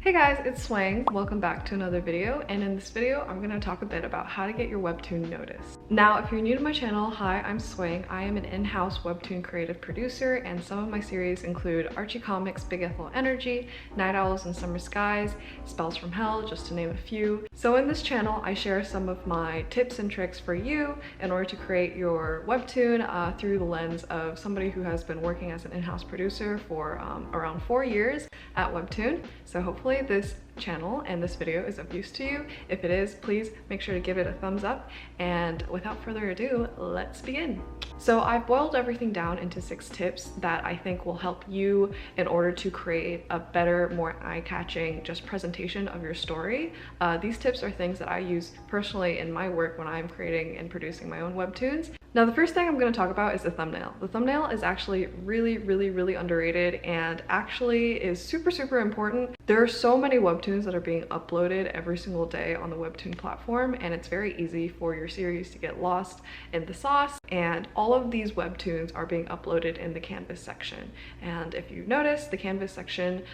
Hey guys, it's Swang. Welcome back to another video, and in this video I'm going to talk a bit about how to get your webtoon noticed. Now, if you're new to my channel, hi, I'm Swang. I am an in-house webtoon creative producer, and some of my series include Archie Comics' Big Ethel Energy, Night Owls and Summer Skies, Spells from Hell, just to name a few. So in this channel, I share some of my tips and tricks for you in order to create your webtoon through the lens of somebody who has been working as an in-house producer for around 4 years at WEBTOON. So hopefully this channel and this video is of use to you. If it is, please make sure to give it a thumbs up, and without further ado, let's begin. So I've boiled everything down into 6 tips that I think will help you in order to create a better, more eye-catching just presentation of your story. These tips are things that I use personally in my work when I'm creating and producing my own webtoons. Now, the first thing I'm going to talk about is the thumbnail. The thumbnail is actually really underrated and actually is super important. There are so many webtoons that are being uploaded every single day on the WEBTOON platform, and it's very easy for your series to get lost in the sauce, and all of these webtoons are being uploaded in the canvas section. And if you notice, the canvas section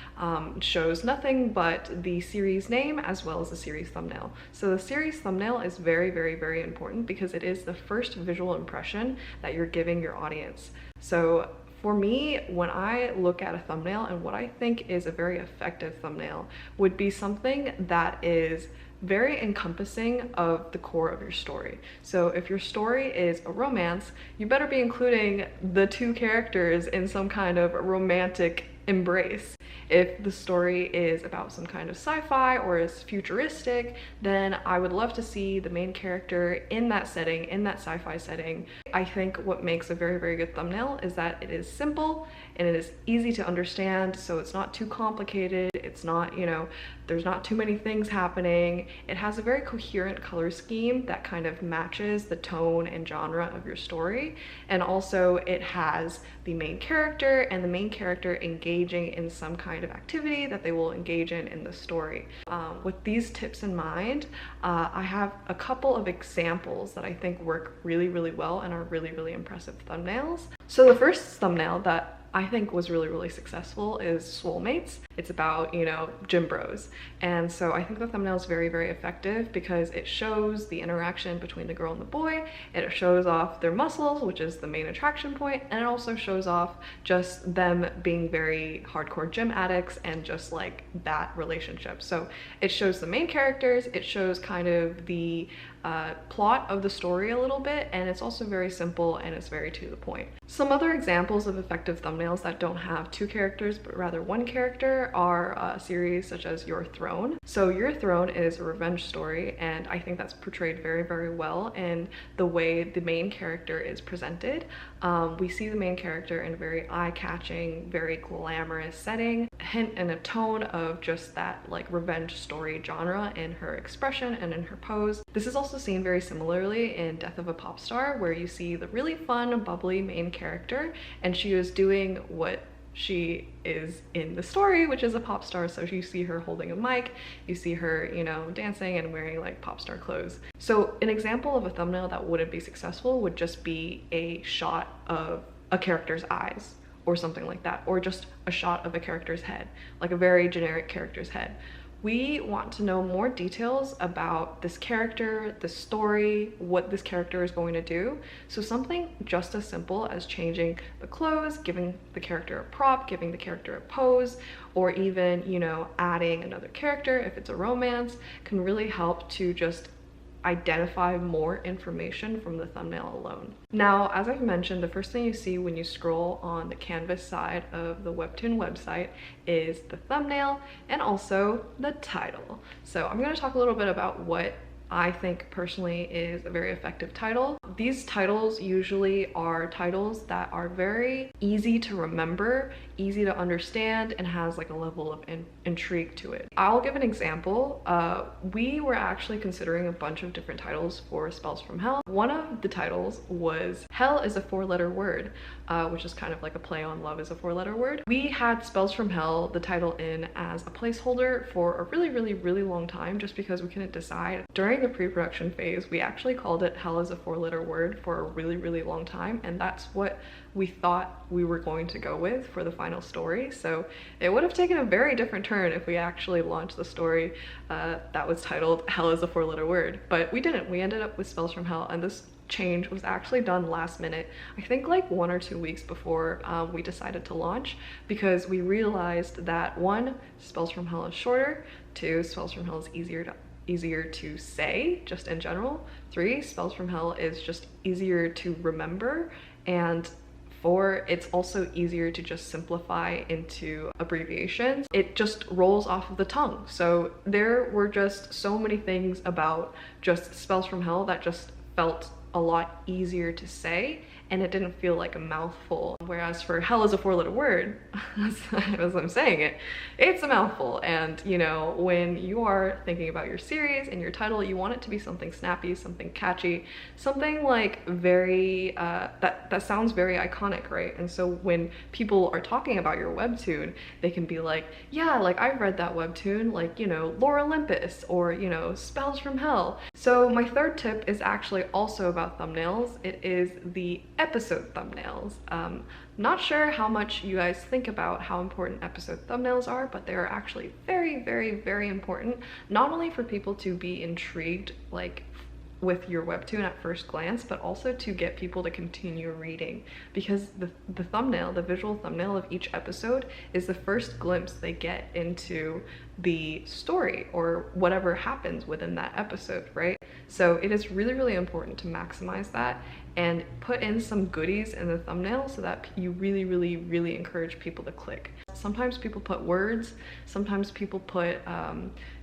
shows nothing but the series name as well as the series thumbnail. So the series thumbnail is very important because it is the first visual impression that you're giving your audience. So for me, when I look at a thumbnail, and what I think is a very effective thumbnail would be something that is very encompassing of the core of your story. So if your story is a romance, you better be including the 2 characters in some kind of romantic embrace. If the story is about some kind of sci-fi or is futuristic, then I would love to see the main character in that setting, in that sci-fi setting. I think what makes a very good thumbnail is that it is simple and it is easy to understand, so it's not too complicated. It's not, there's not too many things happening. It has a very coherent color scheme that kind of matches the tone and genre of your story. And also it has the main character and the main character engaging in some kind of activity that they will engage in the story. With these tips in mind, I have a couple of examples that I think work really well and are really impressive thumbnails. So the first thumbnail that I think was really successful is Swollmates. It's about, gym bros. And so I think the thumbnail is very effective because it shows the interaction between the girl and the boy. It shows off their muscles, which is the main attraction point, and it also shows off just them being very hardcore gym addicts and just like that relationship. So it shows the main characters, it shows kind of the plot of the story a little bit, and it's also very simple and it's very to the point. Some other examples of effective thumbnails that don't have 2 characters but rather 1 character are series such as Your Throne. So Your Throne is a revenge story, and I think that's portrayed very well in the way the main character is presented. We see the main character in a very eye-catching, very glamorous setting, hint and a tone of just that like revenge story genre in her expression and in her pose. This is also seen very similarly in Death of a Pop Star, where you see the really fun, bubbly main character, and she is doing what she is in the story, which is a pop star. So you see her holding a mic, you see her, dancing and wearing like pop star clothes. So an example of a thumbnail that wouldn't be successful would just be a shot of a character's eyes or something like that, or just a shot of a character's head, like a very generic character's head. We want to know more details about this character, the story, what this character is going to do. So something just as simple as changing the clothes, giving the character a prop, giving the character a pose, or even, adding another character if it's a romance, can really help to just identify more information from the thumbnail alone. Now, as I've mentioned, the first thing you see when you scroll on the canvas side of the WEBTOON website is the thumbnail and also the title. So I'm going to talk a little bit about what I think personally is a very effective title. These titles usually are titles that are very easy to remember, easy to understand, and has like a level of intrigue to it. I'll give an example. We were actually considering a bunch of different titles for Spells from Hell. One of the titles was Hell is a 4-letter word, which is kind of like a play on love is a 4-letter word. We had Spells from Hell, the title, in as a placeholder for a really long time, just because we couldn't decide. During during the pre-production phase, we actually called it hell is a 4-letter word for a really, really long time, and that's what we thought we were going to go with for the final story. So it would have taken a very different turn if we actually launched the story that was titled hell is a 4-letter word, but we didn't. We ended up with Spells from Hell, and this change was actually done last minute. I think like 1 or 2 weeks before we decided to launch, because we realized that 1, Spells from Hell is shorter, 2, Spells from Hell is easier to say just in general, 3, Spells from Hell is just easier to remember, and 4, it's also easier to just simplify into abbreviations. It just rolls off of the tongue. So there were just so many things about just Spells from Hell that just felt a lot easier to say, and it didn't feel like a mouthful. Whereas for hell is a 4-letter word, as I'm saying it, it's a mouthful. And you know, when you are thinking about your series and your title, you want it to be something snappy, something catchy, something like very, that sounds very iconic, right? And so when people are talking about your webtoon, they can be like, yeah, like I've read that webtoon, like, you know, Lore Olympus, or, you know, Spells from Hell. So my third tip is actually also about thumbnails. It is the episode thumbnails. Not sure how much you guys think about how important episode thumbnails are, but they are actually very, very, very important, not only for people to be intrigued like with your webtoon at first glance, but also to get people to continue reading, because the thumbnail, the visual thumbnail of each episode is the first glimpse they get into the story or whatever happens within that episode, right? So it is really, really important to maximize that and put in some goodies in the thumbnail so that you really, really, really encourage people to click. Sometimes people put words, sometimes people put,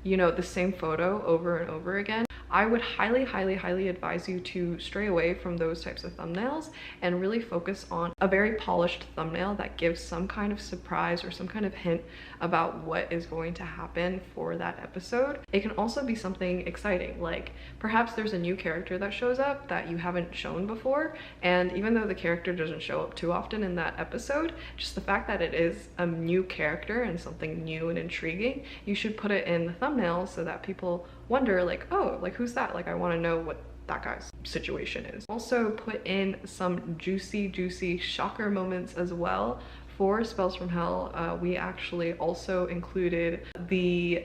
you know, the same photo over and over again. I would highly, highly, highly advise you to stray away from those types of thumbnails and really focus on a very polished thumbnail that gives some kind of surprise or some kind of hint about what is going to happen for that episode. It can also be something exciting, like perhaps there's a new character that shows up that you haven't shown before, and even though the character doesn't show up too often in that episode, just the fact that it is a new character and something new and intriguing, you should put it in the thumbnail so that people wonder like, oh, like who's that? Like I want to know what that guy's situation is. Also put in some juicy shocker moments as well. For Spells from Hell, we actually also included the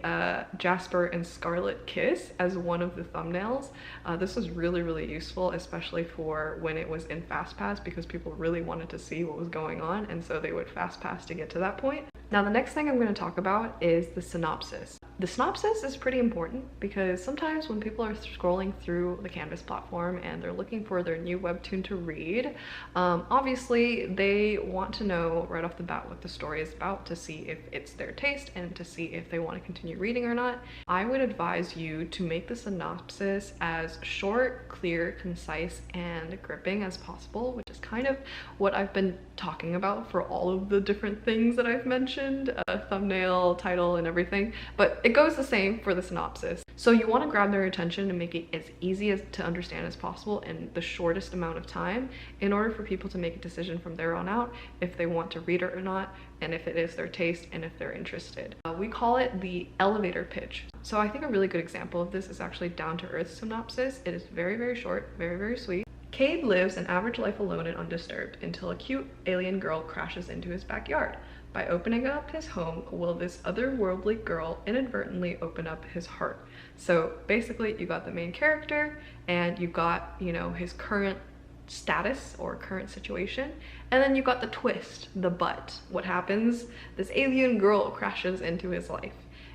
Jasper and Scarlet kiss as one of the thumbnails. This was really, really useful, especially for when it was in fast pass, because people really wanted to see what was going on, and so they would fast pass to get to that point. Now the next thing I'm going to talk about is the synopsis. The synopsis is pretty important because sometimes when people are scrolling through the Canvas platform and they're looking for their new webtoon to read, obviously they want to know right off the bat what the story is about to see if it's their taste and to see if they want to continue reading or not. I would advise you to make the synopsis as short, clear, concise, and gripping as possible, which is kind of what I've been talking about for all of the different things that I've mentioned, thumbnail, title, and everything, but it goes the same for the synopsis. So you want to grab their attention and make it as easy to understand as possible in the shortest amount of time in order for people to make a decision from there on out if they want to read it or not, and if it is their taste and if they're interested. We call it the elevator pitch. So I think a really good example of this is actually Down to Earth synopsis. It is very, very short, very, very sweet. Cade lives an average life alone and undisturbed until a cute alien girl crashes into his backyard. By opening up his home, will this otherworldly girl inadvertently open up his heart? So basically you got the main character and you got, you know, his current status or current situation, and then you got the twist, the but. What happens? This alien girl crashes into his life,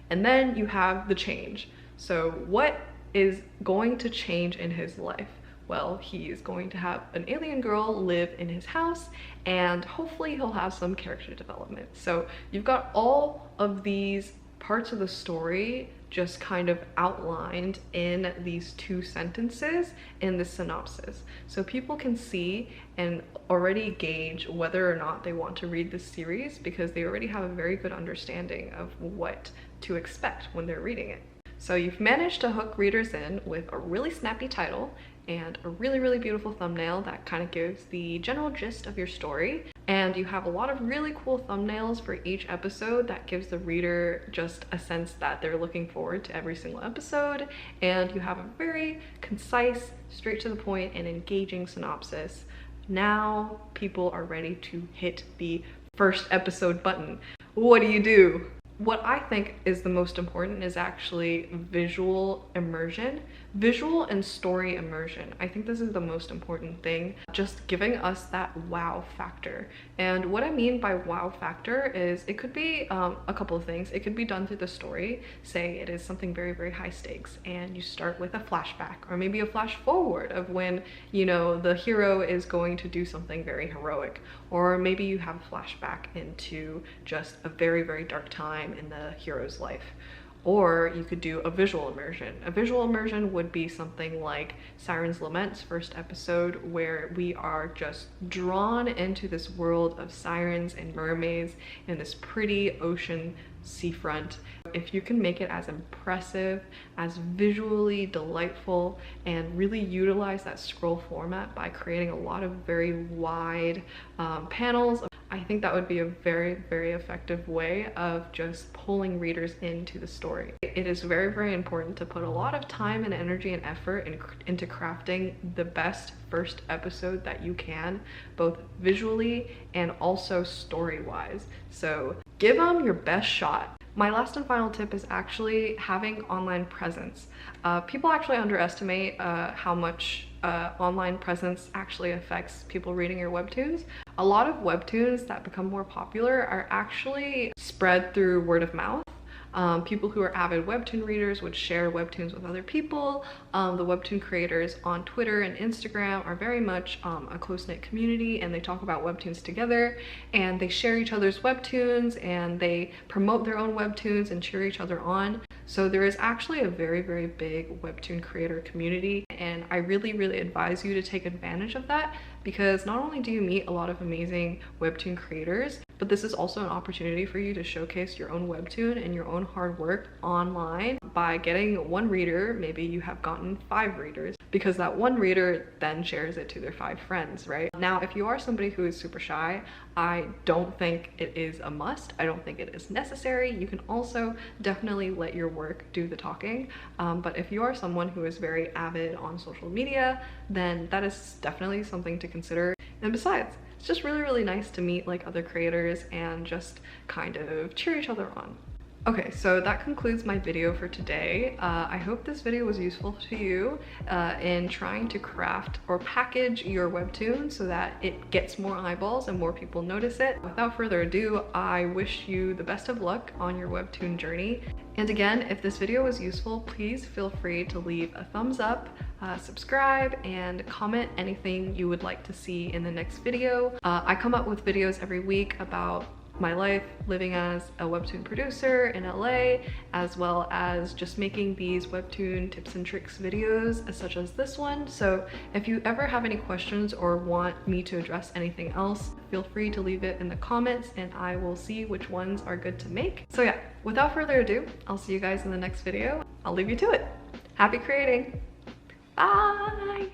and then you have the change. So what is going to change in his life? Well, he is going to have an alien girl live in his house, and hopefully he'll have some character development. So you've got all of these parts of the story just kind of outlined in these 2 sentences in the synopsis. So people can see and already gauge whether or not they want to read this series because they already have a very good understanding of what to expect when they're reading it. So you've managed to hook readers in with a really snappy title and a really, really beautiful thumbnail that kind of gives the general gist of your story. and you have a lot of really cool thumbnails for each episode that gives the reader just a sense that they're looking forward to every single episode, and you have a very concise, straight to the point, and engaging synopsis. Now people are ready to hit the first episode button. What do? What I think is the most important is actually visual immersion, visual and story immersion. I think this is the most important thing, just giving us that wow factor. And what I mean by wow factor is it could be a couple of things. It could be done through the story. Say it is something very, very high stakes and you start with a flashback or maybe a flash forward of when, you know, the hero is going to do something very heroic. Or maybe you have a flashback into just a very, very dark time in the hero's life. Or you could do a visual immersion. A visual immersion would be something like Siren's Lament's first episode, where we are just drawn into this world of sirens and mermaids in this pretty ocean seafront. If you can make it as impressive, as visually delightful, and really utilize that scroll format by creating a lot of very wide panels, I think that would be a very, very effective way of just pulling readers into the story. It is very, very important to put a lot of time and energy and effort into crafting the best first episode that you can, both visually and also story-wise. So give them your best shot. My last and final tip is actually having online presence. People actually underestimate how much online presence actually affects people reading your webtoons. A lot of webtoons that become more popular are actually spread through word of mouth. People who are avid webtoon readers would share webtoons with other people. The webtoon creators on Twitter and Instagram are very much a close-knit community, and they talk about webtoons together, and they share each other's webtoons, and they promote their own webtoons and cheer each other on. So there is actually a very, very big webtoon creator community, and I really, really advise you to take advantage of that, because not only do you meet a lot of amazing webtoon creators, but this is also an opportunity for you to showcase your own webtoon and your own hard work online. By getting one reader, maybe you have gotten 5 readers, because that one reader then shares it to their 5 friends, right? Now, if you are somebody who is super shy, I don't think it is a must. I don't think it is necessary. You can also definitely let your work do the talking. But if you are someone who is very avid on social media, then that is definitely something to consider. And besides, it's just really, really nice to meet like other creators and just kind of cheer each other on. Okay, so that concludes my video for today. I hope this video was useful to you in trying to craft or package your webtoon so that it gets more eyeballs and more people notice it. Without further ado, I wish you the best of luck on your webtoon journey. And again, if this video was useful, please feel free to leave a thumbs up, subscribe, and comment anything you would like to see in the next video. I come up with videos every week about my life living as a webtoon producer in LA, as well as just making these webtoon tips and tricks videos such as this one. So if you ever have any questions or want me to address anything else, feel free to leave it in the comments and I will see which ones are good to make. So yeah, without further ado, I'll see you guys in the next video. I'll leave you to it. Happy creating. Bye!